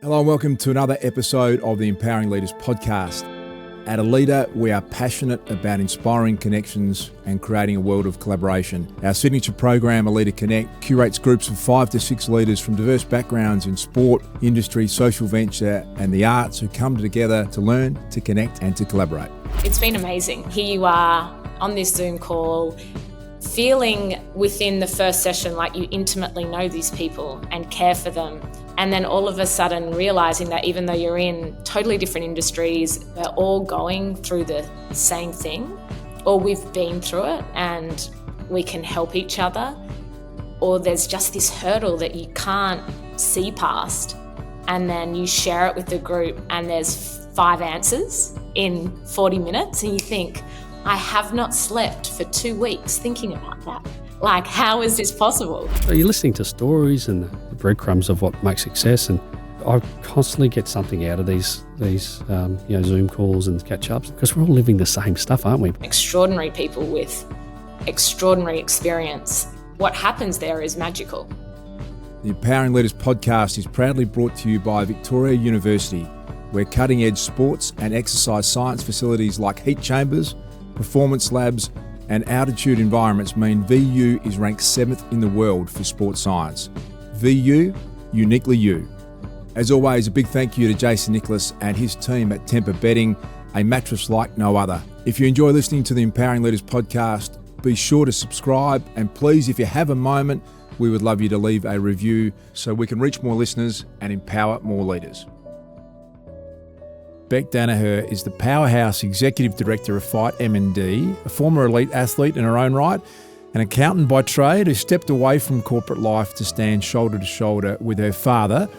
Hello and welcome to another episode of the Empowering Leaders podcast. At Aleda, we are passionate about inspiring connections and creating a world of collaboration. Our signature program, Aleda Connect, curates groups of 5 to 6 leaders from diverse backgrounds in sport, industry, social venture and the arts who come together to learn, to connect and to collaborate. It's been amazing. Here you are on this Zoom call, feeling within the first session like you intimately know these people and care for them. And then all of a sudden realising that even though you're in totally different industries, we're all going through the same thing, or we've been through it and we can help each other, or there's just this hurdle that you can't see past, and then you share it with the group and there's 5 answers in 40 minutes and you think, I have not slept for 2 weeks thinking about that. Like, how is this possible? You're listening to stories and the breadcrumbs of what makes success, and I constantly get something out of these Zoom calls and catch-ups because we're all living the same stuff, aren't we? Extraordinary people with extraordinary experience. What happens there is magical. The Empowering Leaders podcast is proudly brought to you by Victoria University, where cutting-edge sports and exercise science facilities like heat chambers, performance labs, and altitude environments mean VU is ranked 7th in the world for sports science. VU, uniquely you. As always, a big thank you to Jason Nicholas and his team at Temper Bedding, a mattress like no other. If you enjoy listening to the Empowering Leaders podcast, be sure to subscribe, and please, if you have a moment, we would love you to leave a review so we can reach more listeners and empower more leaders. Bec Daniher is the powerhouse Executive Director of Fight MND, a former elite athlete in her own right, an accountant by trade who stepped away from corporate life to stand shoulder to shoulder with her father,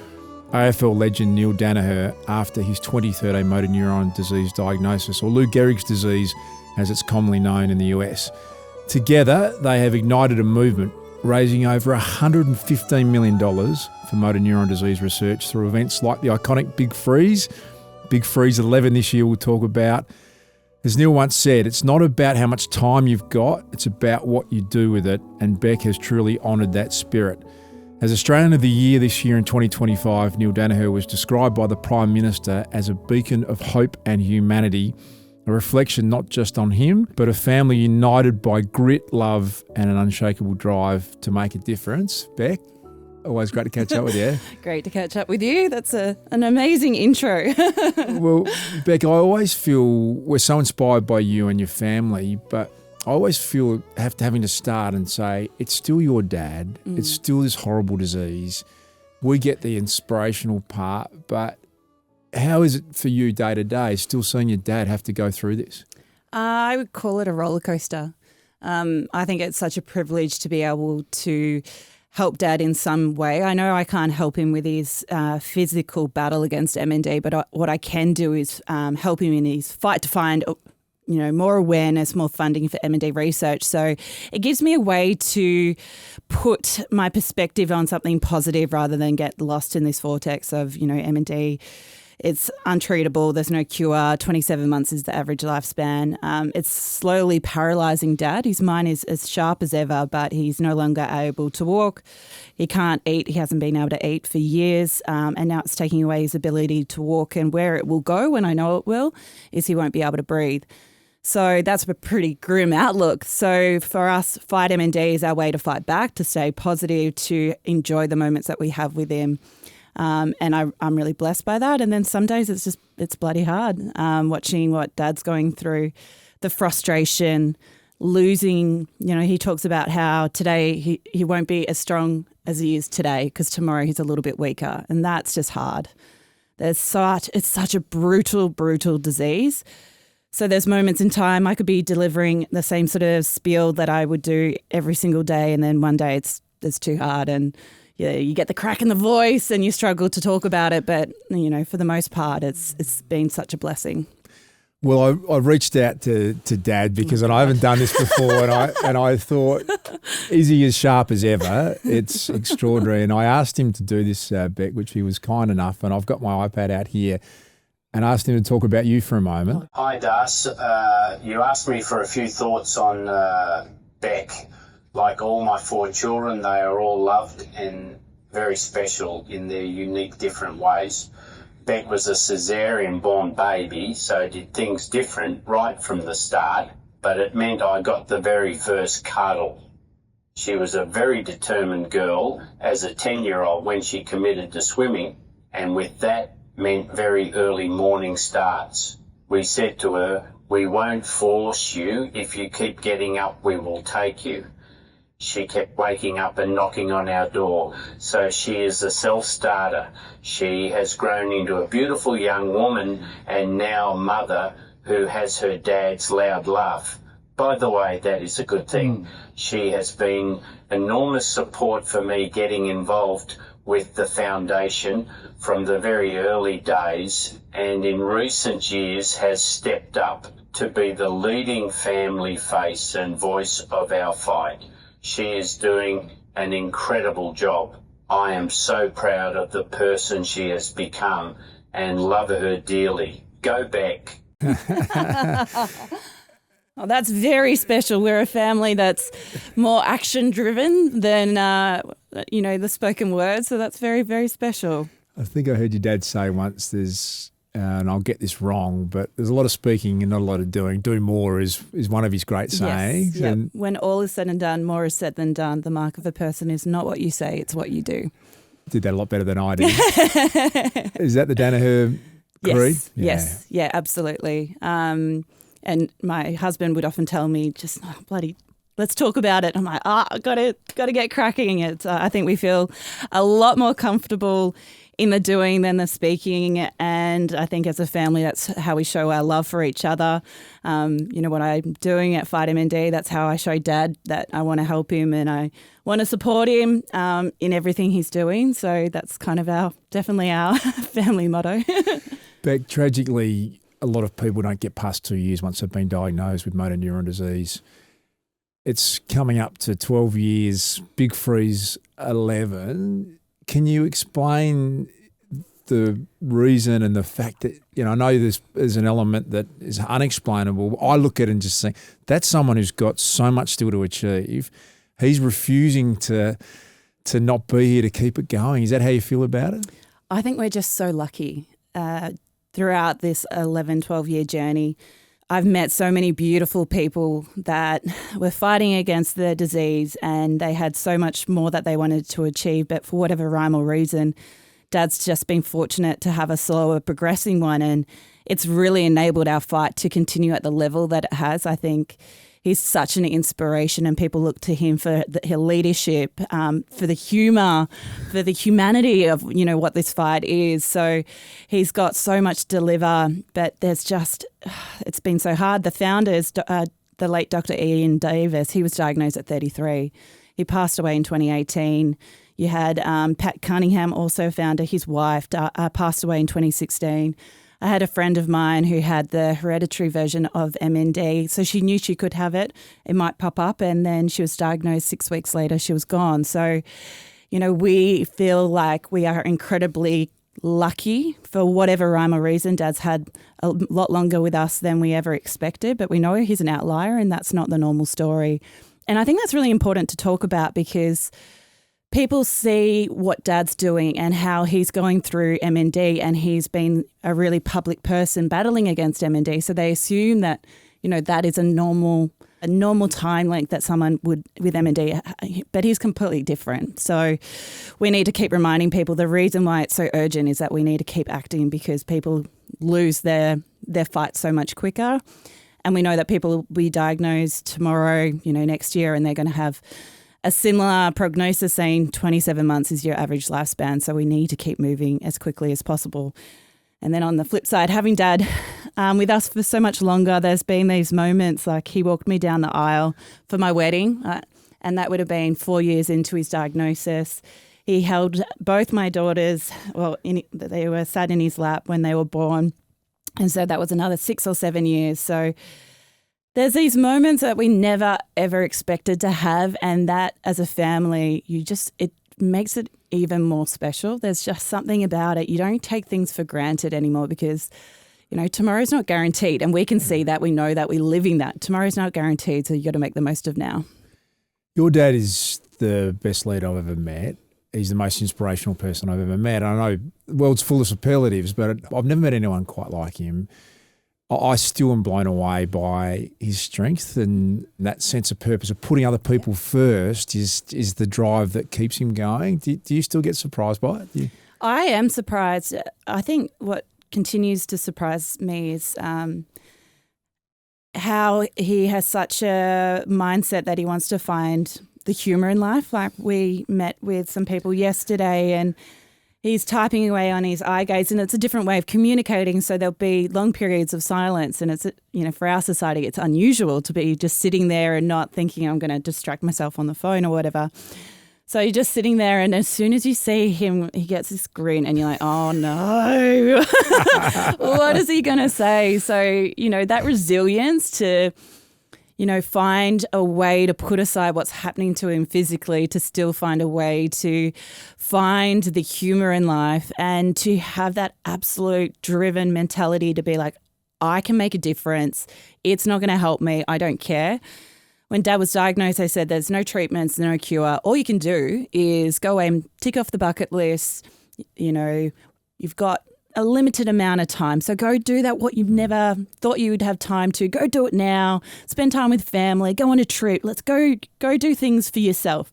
AFL legend Neale Daniher, after his 2013 motor neuron disease diagnosis, or Lou Gehrig's disease as it's commonly known in the US. Together, they have ignited a movement raising over $115 million for motor neuron disease research through events like the iconic Big Freeze 11 this year we'll talk about. As Neale once said, it's not about how much time you've got, it's about what you do with it, and Bec has truly honoured that spirit. As Australian of the Year this year in 2025, Neale Daniher was described by the Prime Minister as a beacon of hope and humanity, a reflection not just on him, but a family united by grit, love and an unshakable drive to make a difference. Bec, always great to catch up with you. Great to catch up with you. That's an amazing intro. Well, Bec, I always feel we're so inspired by you and your family, but I always feel having to start and say, it's still your dad. It's still this horrible disease. We get the inspirational part, but how is it for you day to day, still seeing your dad have to go through this? I would call it a roller coaster. I think it's such a privilege to be able to help Dad in some way. I know I can't help him with his physical battle against MND, but what I can do is help him in his fight to find more awareness, more funding for MND research. So it gives me a way to put my perspective on something positive rather than get lost in this vortex of, MND. It's untreatable. There's no cure. 27 months is the average lifespan. It's slowly paralysing Dad. His mind is as sharp as ever, but he's no longer able to walk. He can't eat. He hasn't been able to eat for years. And now it's taking away his ability to walk. And where it will go, and I know it will, is he won't be able to breathe. So that's a pretty grim outlook. So for us, Fight MND is our way to fight back, to stay positive, to enjoy the moments that we have with him. And I'm really blessed by that. And then some days it's bloody hard watching what Dad's going through, the frustration, losing. He talks about how today he won't be as strong as he is today because tomorrow he's a little bit weaker. And that's just hard. It's such a brutal, brutal disease. So there's moments in time I could be delivering the same sort of spiel that I would do every single day. And then one day it's too hard and you get the crack in the voice and you struggle to talk about it. But, for the most part, it's been such a blessing. Well, I reached out to Dad because I haven't done this before, and I thought, is he as sharp as ever? It's extraordinary. And I asked him to do this, Bec, which he was kind enough, and I've got my iPad out here, and asked him to talk about you for a moment. Hi, Das. You asked me for a few thoughts on Bec. Like all my 4 children, they are all loved and very special in their unique different ways. Bec was a caesarean-born baby, so did things different right from the start, but it meant I got the very first cuddle. She was a very determined girl as a 10-year-old when she committed to swimming, and with that meant very early morning starts. We said to her, "We won't force you. If you keep getting up, we will take you." She kept waking up and knocking on our door, so she is a self-starter. She has grown into a beautiful young woman and now mother who has her dad's loud laugh. By the way, that is a good thing. She has been enormous support for me getting involved with the foundation from the very early days, and in recent years has stepped up to be the leading family face and voice of our fight. She is doing an incredible job. I am so proud of the person she has become and love her dearly. Go Bec. Oh, that's very special. We're a family that's more action-driven than, the spoken word. So that's very, very special. I think I heard your dad say once there's, and I'll get this wrong, but there's a lot of speaking and not a lot of doing. Do more is one of his great sayings. Yes, yep. And when all is said and done, more is said than done. The mark of a person is not what you say, it's what you do. Did that a lot better than I did. Is that the Daniher creed? Yes, yeah, absolutely. And my husband would often tell me, just bloody, let's talk about it. I'm like, got to get cracking. I think we feel a lot more comfortable in the doing than the speaking. And I think as a family, that's how we show our love for each other. What I'm doing at Fight MND, that's how I show Dad that I want to help him and I want to support him in everything he's doing. So that's kind of definitely our family motto. Bec, tragically, a lot of people don't get past 2 years once they've been diagnosed with motor neuron disease. It's coming up to 12 years, big freeze 11. Can you explain the reason and the fact that, I know there's an element that is unexplainable. I look at it and just think, that's someone who's got so much still to achieve. He's refusing to not be here to keep it going. Is that how you feel about it? I think we're just so lucky. Throughout this 11, 12-year journey, I've met so many beautiful people that were fighting against the disease and they had so much more that they wanted to achieve, but for whatever rhyme or reason, Dad's just been fortunate to have a slower progressing one, and it's really enabled our fight to continue at the level that it has. I think he's such an inspiration and people look to him for his leadership, for the humour, for the humanity of, what this fight is. So he's got so much to deliver, but it's been so hard. The founders, the late Dr. Ian Davis, he was diagnosed at 33. He passed away in 2018. You had Bec Cunningham, also founder, his wife, passed away in 2016. I had a friend of mine who had the hereditary version of MND, so she knew she could have it. It might pop up, and then she was diagnosed 6 weeks later. She was gone. So, we feel like we are incredibly lucky for whatever rhyme or reason. Dad's had a lot longer with us than we ever expected, but we know he's an outlier and that's not the normal story. And I think that's really important to talk about because people see what Dad's doing and how he's going through MND, and he's been a really public person battling against MND. So they assume that, that is a normal time length that someone would with MND, but he's completely different. So we need to keep reminding people the reason why it's so urgent is that we need to keep acting because people lose their fight so much quicker. And we know that people will be diagnosed tomorrow, next year, and they're going to have a similar prognosis saying 27 months is your average lifespan. So we need to keep moving as quickly as possible. And then on the flip side, having Dad with us for so much longer, there's been these moments like he walked me down the aisle for my wedding, and that would have been 4 years into his diagnosis. He held both my daughters, they were sat in his lap when they were born. And so that was another 6 or 7 years. So there's these moments that we never, ever expected to have, and that as a family, it makes it even more special. There's just something about it. You don't take things for granted anymore because, tomorrow's not guaranteed, and we can see that. We know that. We're living that. Tomorrow's not guaranteed, so you got to make the most of now. Your dad is the best leader I've ever met. he's the most inspirational person I've ever met. I know the world's full of superlatives, but I've never met anyone quite like him. I still am blown away by his strength, and that sense of purpose of putting other people first is the drive that keeps him going. Do you still get surprised by it? I am surprised. I think what continues to surprise me is how he has such a mindset that he wants to find the humour in life. Like, we met with some people yesterday and he's typing away on his eye gaze, and it's a different way of communicating. So there'll be long periods of silence, and it's, for our society, it's unusual to be just sitting there and not thinking I'm going to distract myself on the phone or whatever. So you're just sitting there, and as soon as you see him, he gets this grin, and you're like, oh no, what is he going to say? So, that resilience to, find a way to put aside what's happening to him physically, to still find a way to find the humour in life, and to have that absolute driven mentality to be like, I can make a difference. It's not going to help me. I don't care. When Dad was diagnosed, they said there's no treatments, no cure. All you can do is go away and tick off the bucket list. You've got a limited amount of time. So go do that, what you've never thought you would have time to. Go do it now. Spend time with family. Go on a trip. Let's go do things for yourself.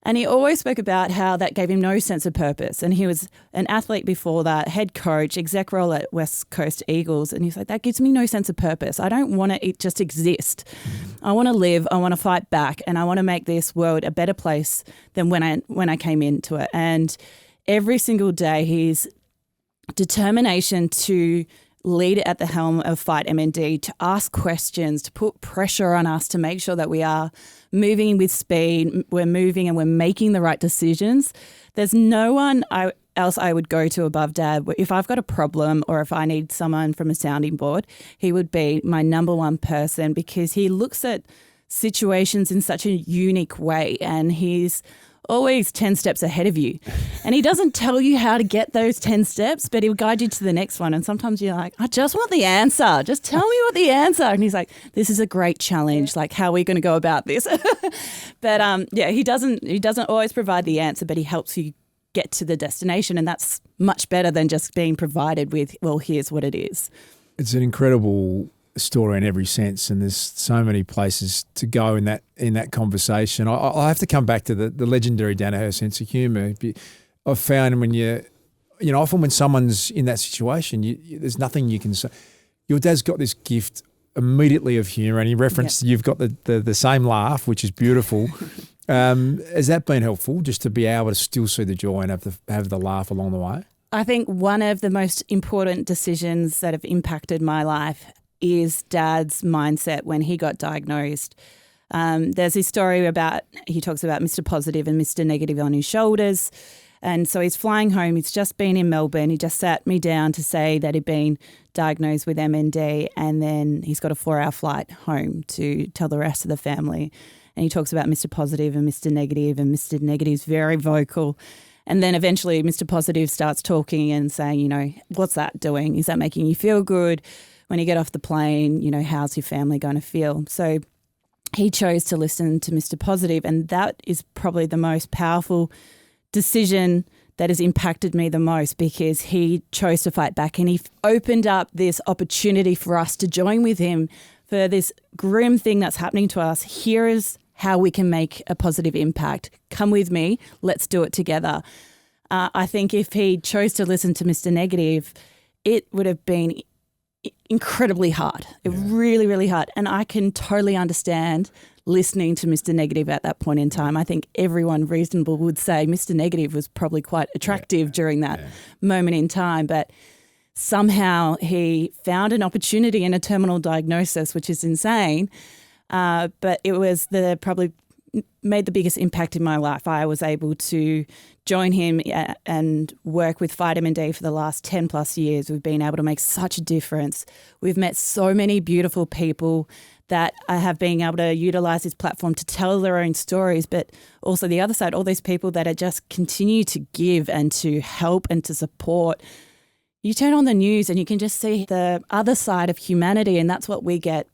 And he always spoke about how that gave him no sense of purpose. And he was an athlete before that, head coach, exec role at West Coast Eagles. And he's like, that gives me no sense of purpose. I don't want to just exist. I want to live. I want to fight back. And I want to make this world a better place than when I came into it. And every single day, his determination to lead at the helm of Fight MND, to ask questions, to put pressure on us to make sure that we are moving with speed, we're moving and we're making the right decisions. There's no one else I would go to above Dad. If I've got a problem or if I need someone from a sounding board, he would be my number one person, because he looks at situations in such a unique way, and he's always 10 steps ahead of you. And he doesn't tell you how to get those 10 steps, but he'll guide you to the next one. And sometimes you're like, I just want the answer. Just tell me what the answer. And he's like, this is a great challenge. Like, how are we going to go about this? But he doesn't always provide the answer, but he helps you get to the destination. And that's much better than just being provided with, well, here's what it is. It's an incredible story in every sense, and there's so many places to go in that conversation. I have to come back to the legendary Daniher sense of humour. I've found when often when someone's in that situation, there's nothing you can say. Your dad's got this gift immediately of humour, and he referenced you've got the same laugh, which is beautiful. Has that been helpful, just to be able to still see the joy and have the laugh along the way? I think one of the most important decisions that have impacted my life is Dad's mindset when he got diagnosed. There's this story he talks about Mr. Positive and Mr. Negative on his shoulders. And so he's flying home. He's just been in Melbourne. He just sat me down to say that he'd been diagnosed with MND, and then he's got a 4-hour flight home to tell the rest of the family. And he talks about Mr. Positive and Mr. Negative, and Mr. Negative's very vocal. And then eventually Mr. Positive starts talking and saying, what's that doing? Is that making you feel good? When you get off the plane, how's your family going to feel? So he chose to listen to Mr. Positive, and that is probably the most powerful decision that has impacted me the most, because he chose to fight back, and he opened up this opportunity for us to join with him for this grim thing that's happening to us. Here is how we can make a positive impact. Come with me. Let's do it together. I think if he chose to listen to Mr. Negative, it would have been incredibly hard. Really, really hard. And I can totally understand listening to Mr. Negative at that point in time. I think everyone reasonable would say Mr. Negative was probably quite attractive during that moment in time. But somehow he found an opportunity in a terminal diagnosis, which is insane. But it was probably made the biggest impact in my life. I was able to join him and work with Fight MND for the last 10 plus years. We've been able to make such a difference. We've met so many beautiful people that have been able to utilise this platform to tell their own stories, but also the other side, all these people that are just continue to give and to help and to support. You turn on the news and you can just see the other side of humanity, and that's what we get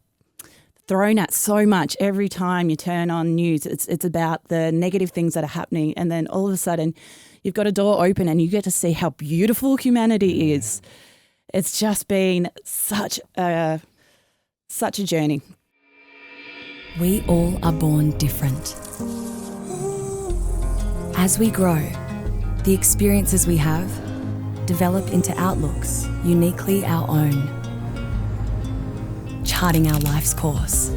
thrown at so much every time you turn on news. It's about the negative things that are happening, and then all of a sudden you've got a door open and you get to see how beautiful humanity is. It's just been such a journey. We all are born different. As we grow, the experiences we have develop into outlooks uniquely our own, charting our life's course.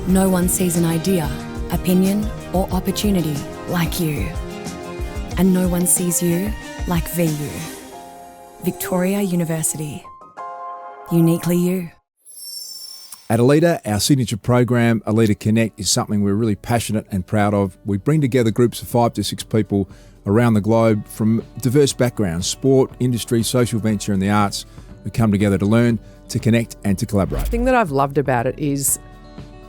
No one sees an idea, opinion, or opportunity like you. And no one sees you like VU. Victoria University. Uniquely you. At Aleda, our signature program, Aleda Connect, is something we're really passionate and proud of. We bring together groups of 5 to 6 people around the globe from diverse backgrounds, sport, industry, social venture and the arts, who come together to learn, to connect and to collaborate. The thing that I've loved about it is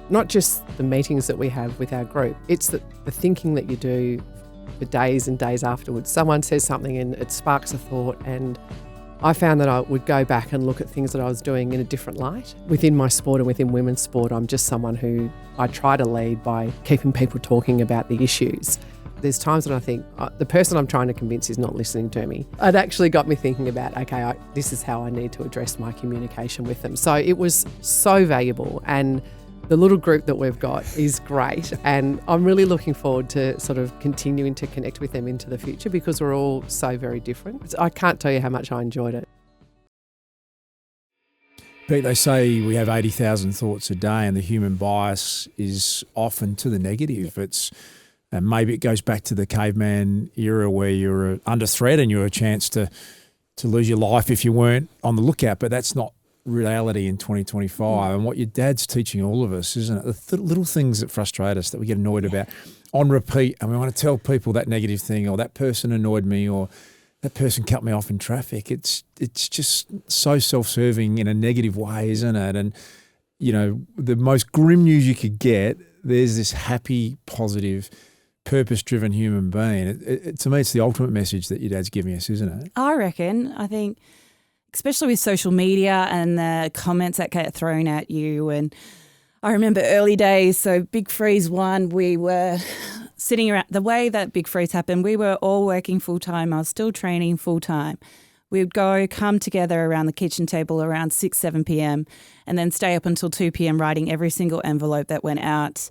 not just the meetings that we have with our group, it's the thinking that you do for days and days afterwards. Someone says something and it sparks a thought, and I found that I would go back and look at things that I was doing in a different light. Within my sport and within women's sport, I'm just someone who I try to lead by keeping people talking about the issues. There's times when I think the person I'm trying to convince is not listening to me. It actually got me thinking about, okay, this is how I need to address my communication with them. So it was so valuable, and the little group that we've got is great, and I'm really looking forward to sort of continuing to connect with them into the future because we're all so very different. I can't tell you how much I enjoyed it. Pete, they say we have 80,000 thoughts a day, and the human bias is often to the negative. And maybe it goes back to the caveman era where you're under threat and you're a chance to lose your life if you weren't on the lookout, but that's not reality in 2025. And what your dad's teaching all of us, isn't it? The little things that frustrate us, that we get annoyed about on repeat, and we want to tell people that negative thing, or that person annoyed me, or that person cut me off in traffic. It's just so self-serving in a negative way, isn't it? And, you know, the most grim news you could get, there's this happy, positive, purpose-driven human being. To me, it's the ultimate message that your dad's giving us, isn't it? I reckon. I think, especially with social media and the comments that get thrown at you. And I remember early days, so Big Freeze 1, we were sitting around, the way that Big Freeze happened, we were all working full-time. I was still training full-time. We would come together around the kitchen table around 6, 7 p.m. and then stay up until 2 p.m. writing every single envelope that went out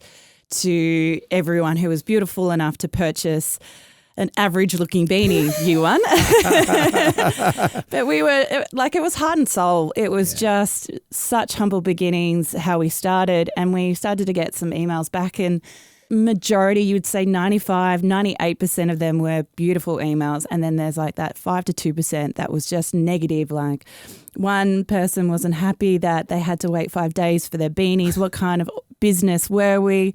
to everyone who was beautiful enough to purchase an average-looking beanie, you won. But we were, it was heart and soul. It was just such humble beginnings, how we started, and we started to get some emails back, and majority, you would say 95, 98% of them were beautiful emails, and then there's like that 5 to 2% that was just negative. Like one person wasn't happy that they had to wait 5 days for their beanies. What kind of business were we?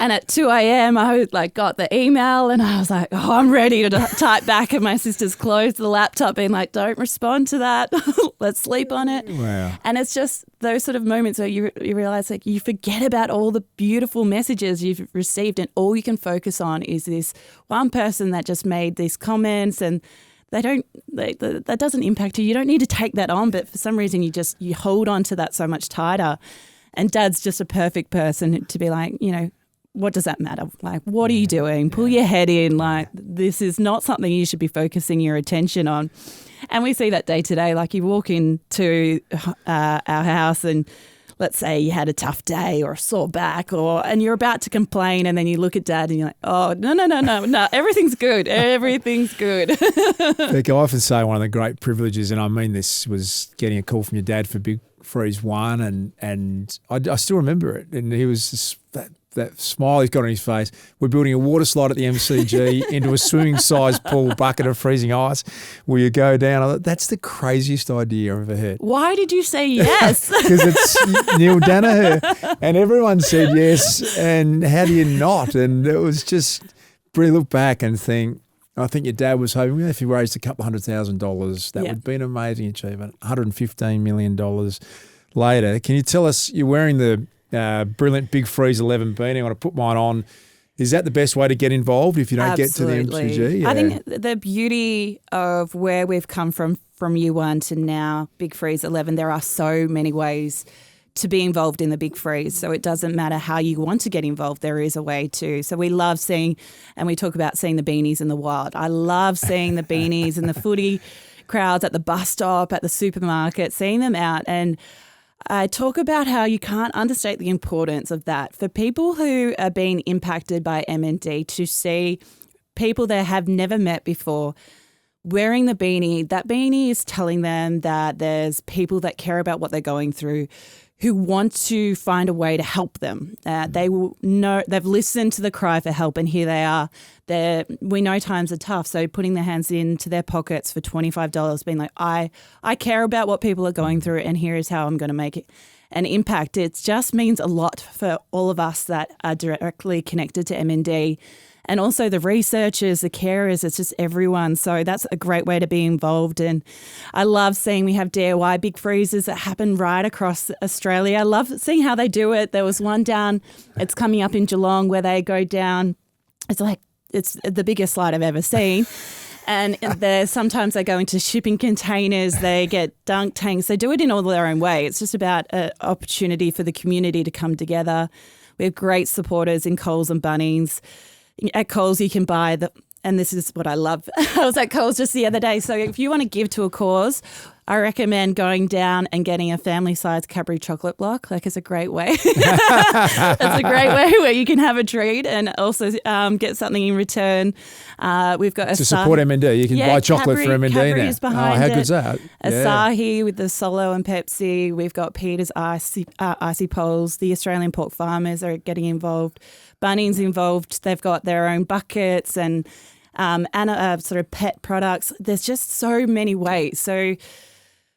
And at 2 a.m, I got the email and I was like, oh, I'm ready to type back. And my sister's closed the laptop being like, don't respond to that. Let's sleep on it. Wow. And it's just those sort of moments where you realize you forget about all the beautiful messages you've received, and all you can focus on is this one person that just made these comments, and that doesn't impact you. You don't need to take that on, but for some reason you hold on to that so much tighter. And Dad's just a perfect person to be like, what does that matter? Like, what are you doing? Pull your head in. Like, this is not something you should be focusing your attention on. And we see that day to day. Like, you walk into our house and let's say you had a tough day or a sore back, and you're about to complain, and then you look at Dad and you're like, oh, no, everything's good. Everything's good. Bec, I often say one of the great privileges, and I mean this, was getting a call from your dad for Big Freeze 1, and I still remember it. And he was just that smile he's got on his face. We're building a water slide at the MCG into a swimming-sized pool bucket of freezing ice where you go down. I thought, that's the craziest idea I've ever heard. Why did you say yes? Because it's Neale Daniher. And everyone said yes, and how do you not? And it was just, really look back and think, I think your dad was hoping if he raised a couple $100,000, that would be an amazing achievement. $115 million later. Can you tell us, you're wearing the brilliant Big Freeze 11 beanie. I want to put mine on. Is that the best way to get involved if you don't Absolutely. Get to the MCG? Yeah. I think the beauty of where we've come from year 1 to now, Big Freeze 11, there are so many ways to be involved in the Big Freeze. So it doesn't matter how you want to get involved, there is a way to. So we love seeing, and we talk about seeing the beanies in the wild. I love seeing the beanies and the footy crowds at the bus stop, at the supermarket, seeing them out. And I talk about how you can't understate the importance of that. For people who are being impacted by MND, to see people they have never met before wearing the beanie, that beanie is telling them that there's people that care about what they're going through, who want to find a way to help them. They will know, they've listened to the cry for help, and here they are. We know times are tough, so putting their hands into their pockets for $25, being like, I care about what people are going through, and here is how I'm going to make it an impact. It just means a lot for all of us that are directly connected to MND. And also the researchers, the carers, it's just everyone. So that's a great way to be involved. And I love seeing we have DIY Big Freezes that happen right across Australia. I love seeing how they do it. There was one down, it's coming up in Geelong, where they go down. It's the biggest slide I've ever seen. And sometimes they go into shipping containers, they get dunk tanks. They do it in all their own way. It's just about an opportunity for the community to come together. We have great supporters in Coles and Bunnings. At Coles, you can buy and this is what I love. I was at Coles just the other day. So if you want to give to a cause, I recommend going down and getting a family-sized Cadbury chocolate block. Like, it's a great way. It's a great way where you can have a treat and also get something in return. We've got to support MND. You can buy chocolate for MND Cadbury is behind how good's that? Asahi with the Solo and Pepsi. We've got Peter's Icy Poles. The Australian pork farmers are getting involved. Bunnings involved. They've got their own buckets and sort of pet products. There's just so many ways. So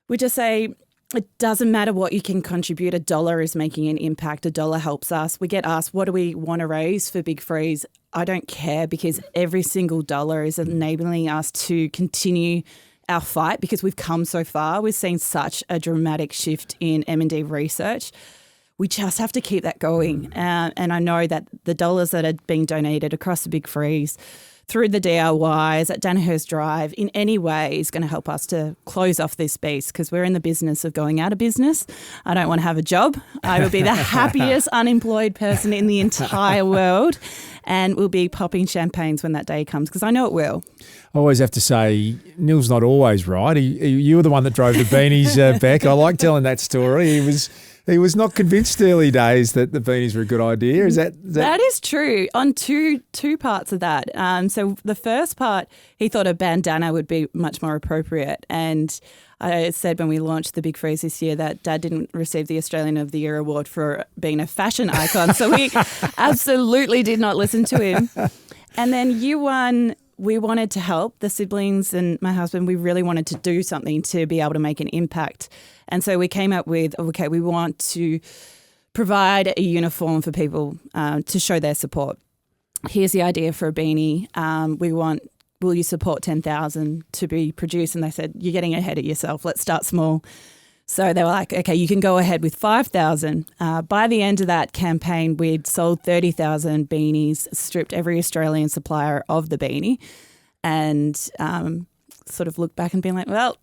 we just say it doesn't matter what you can contribute. $1 is making an impact. $1 helps us. We get asked, what do we want to raise for Big Freeze? I don't care, because every single dollar is enabling us to continue our fight, because we've come so far. We've seen such a dramatic shift in M&D research. We just have to keep that going. And I know that the dollars that are being donated across the Big Freeze through the DIYs at Daniher's Drive in any way is going to help us to close off this beast, because we're in the business of going out of business. I don't want to have a job. I will be the happiest unemployed person in the entire world, and we'll be popping champagnes when that day comes, because I know it will. I always have to say, Neale's not always right. You were the one that drove the beanies, Bec. I like telling that story. He was not convinced early days that the beanies were a good idea. That is true on two parts of that. So the first part, he thought a bandana would be much more appropriate. And I said when we launched the Big Freeze this year that Dad didn't receive the Australian of the Year award for being a fashion icon. So we absolutely did not listen to him. And then year one, we wanted to help the siblings and my husband. We really wanted to do something to be able to make an impact. And so we came up with, okay, we want to provide a uniform for people to show their support. Here's the idea for a beanie. Will you support 10,000 to be produced? And they said, you're getting ahead of yourself. Let's start small. So they were like, okay, you can go ahead with 5,000. By the end of that campaign, we'd sold 30,000 beanies, stripped every Australian supplier of the beanie, and sort of looked back and been like, well,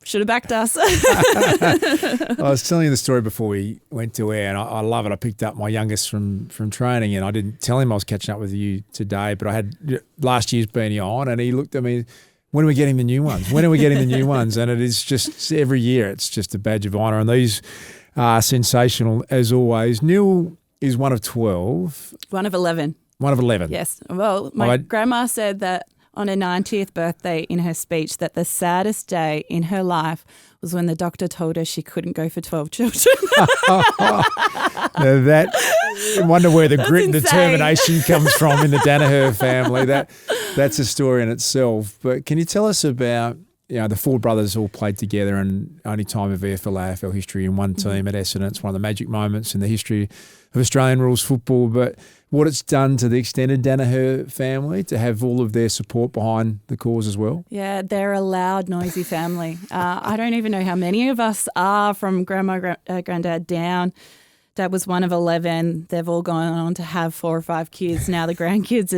should have backed us. I was telling you the story before we went to air, and I love it. I picked up my youngest from training, and I didn't tell him I was catching up with you today, but I had last year's beanie on, and he looked at me, when are we getting the new ones? When are we getting the new ones? And it is just every year, it's just a badge of honour. And these are sensational as always. Neale is one of 12. One of 11. One of 11. Yes. Well, my grandma said that on her 90th birthday in her speech that the saddest day in her life was when the doctor told her she couldn't go for 12 children. Now I wonder where the grit and determination comes from in the Daniher family. That's a story in itself. But can you tell us about, the four brothers all played together and only time of AFL history in one team at Essendon. It's one of the magic moments in the history of Australian rules football. But what it's done to the extended Daniher family to have all of their support behind the cause as well. Yeah, they're a loud, noisy family. I don't even know how many of us are from grandma, granddad down Dad was one of 11. They've all gone on to have 4 or 5 kids. Now the grandkids,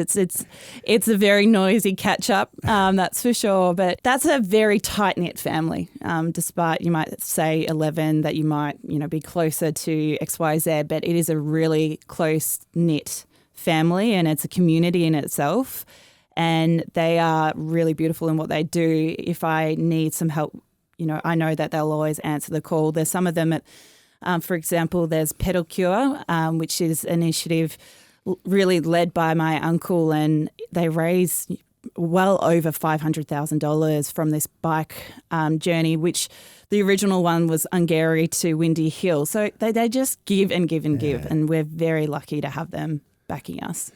it's a very noisy catch up, that's for sure. But that's a very tight knit family. Despite you might say 11, that you might be closer to XYZ, but it is a really close knit family, and it's a community in itself. And they are really beautiful in what they do. If I need some help, I know that they'll always answer the call. There's some of them at for example, there's Pedicure, which is an initiative really led by my uncle, and they raise well over $500,000 from this bike journey, which the original one was Ungary to Windy Hill. So they just give and give and give, and we're very lucky to have them backing us.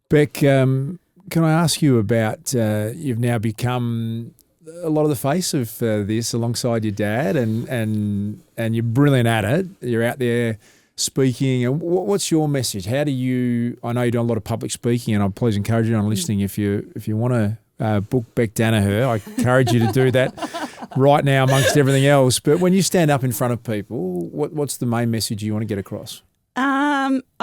Bec, can I ask you about, you've now become a lot of the face of this alongside your dad, and you're brilliant at it. You're out there speaking. And what's your message? How do you? I know you do a lot of public speaking, and I'll please encourage you on listening if you want to book Bec Daniher. I encourage you to do that right now amongst everything else. But when you stand up in front of people, what's the main message you want to get across?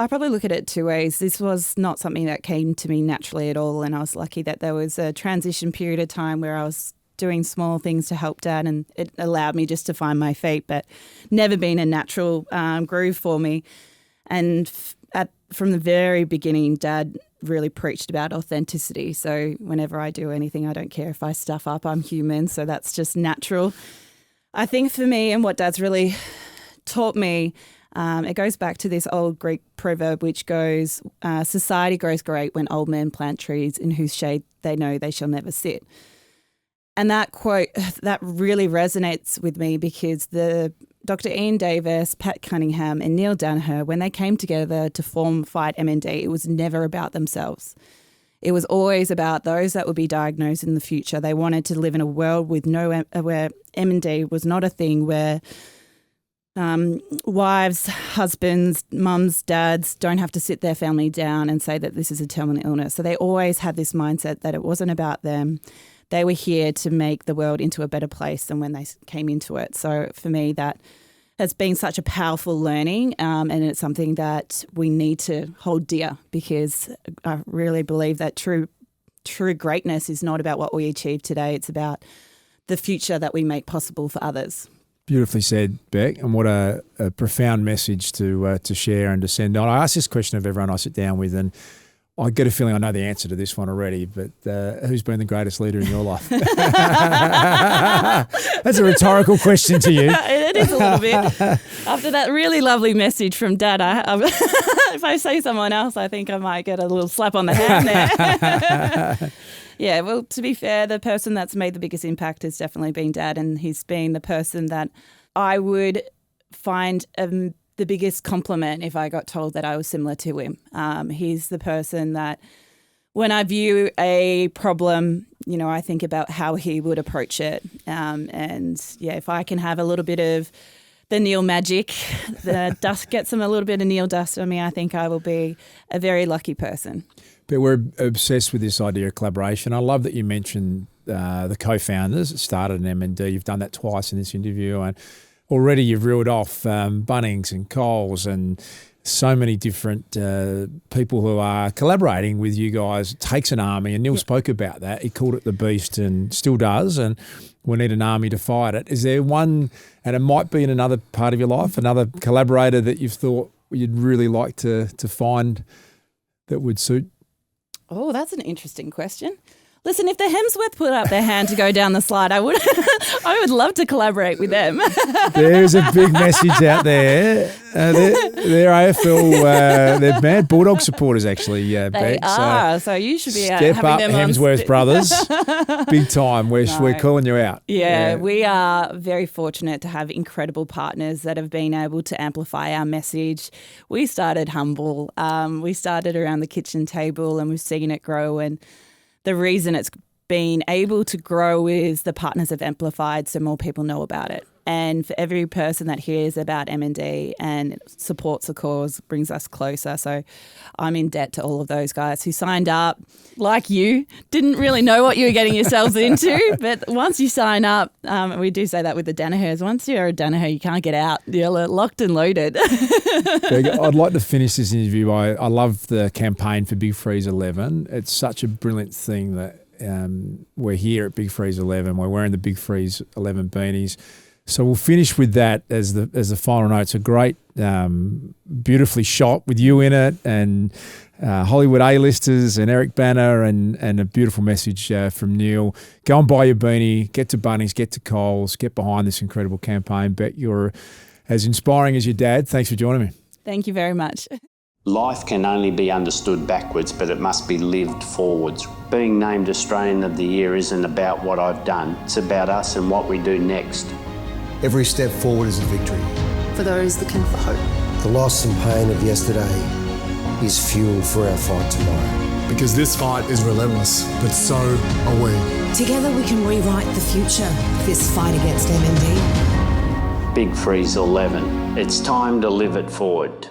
I probably look at it 2 ways. This was not something that came to me naturally at all, and I was lucky that there was a transition period of time where I was doing small things to help Dad, and it allowed me just to find my feet, but never been a natural groove for me. And from the very beginning, Dad really preached about authenticity. So whenever I do anything, I don't care if I stuff up, I'm human. So that's just natural. I think for me, and what Dad's really taught me, it goes back to this old Greek proverb which goes, society grows great when old men plant trees in whose shade they know they shall never sit. And that quote, that really resonates with me, because the Dr. Ian Davis, Pat Cunningham and Neale Daniher, when they came together to form Fight MND, it was never about themselves. It was always about those that would be diagnosed in the future. They wanted to live in a world with where MND was not a thing, where wives, husbands, mums, dads don't have to sit their family down and say that this is a terminal illness. So they always had this mindset that it wasn't about them. They were here to make the world into a better place than when they came into it. So for me, that has been such a powerful learning, and it's something that we need to hold dear, because I really believe that true greatness is not about what we achieve today. It's about the future that we make possible for others. Beautifully said, Bec, and what a profound message to share and to send on. I ask this question of everyone I sit down with, and I get a feeling I know the answer to this one already, but who's been the greatest leader in your life? That's a rhetorical question to you. It is a little bit. After that really lovely message from Dad, if I say someone else, I think I might get a little slap on the hand there. Yeah, well, to be fair, the person that's made the biggest impact has definitely been Dad, and he's been the person that I would find the biggest compliment if I got told that I was similar to him. He's the person that when I view a problem, I think about how he would approach it. And yeah, if I can have a little bit of the Neale magic, the dust gets him a little bit of Neale dust on me, I think I will be a very lucky person. But we're obsessed with this idea of collaboration. I love that you mentioned the co-founders that started an MND. You've done that twice in this interview, and already you've reeled off Bunnings and Coles and so many different people who are collaborating with you guys. It takes an army, and Neale spoke about that. He called it the beast and still does, and we need an army to fight it. Is there one, and it might be in another part of your life, another collaborator that you've thought you'd really like to find that would suit? Oh, that's an interesting question. Listen, if the Hemsworth put up their hand to go down the slide, I would love to collaborate with them. There's a big message out there. They're AFL, they're mad Bulldog supporters actually. They Bec, are, so you should be step having up, them Hemsworth brothers, big time. We're calling you out. Yeah, we are very fortunate to have incredible partners that have been able to amplify our message. We started humble. We started around the kitchen table, and we've seen it grow, and the reason it's been able to grow is the partners have amplified, so more people know about it. And for every person that hears about MND and supports the cause, brings us closer. So I'm in debt to all of those guys who signed up, like you, didn't really know what you were getting yourselves into. But once you sign up, we do say that with the Danihers, once you're a Daniher, you can't get out. You're locked and loaded. I'd like to finish this interview by, I love the campaign for Big Freeze 11. It's such a brilliant thing that we're here at Big Freeze 11. We're wearing the Big Freeze 11 beanies. So we'll finish with that as the final note. It's a great, beautifully shot with you in it, and Hollywood A-listers and Eric Banner, and a beautiful message from Neale. Go and buy your beanie, get to Bunnings, get to Coles, get behind this incredible campaign. Bet you're as inspiring as your dad. Thanks for joining me. Thank you very much. Life can only be understood backwards, but it must be lived forwards. Being named Australian of the Year isn't about what I've done. It's about us and what we do next. Every step forward is a victory. For those looking for hope. The loss and pain of yesterday is fuel for our fight tomorrow. Because this fight is relentless, but so are we. Together we can rewrite the future. This fight against MND. Big Freeze 11. It's time to live it forward.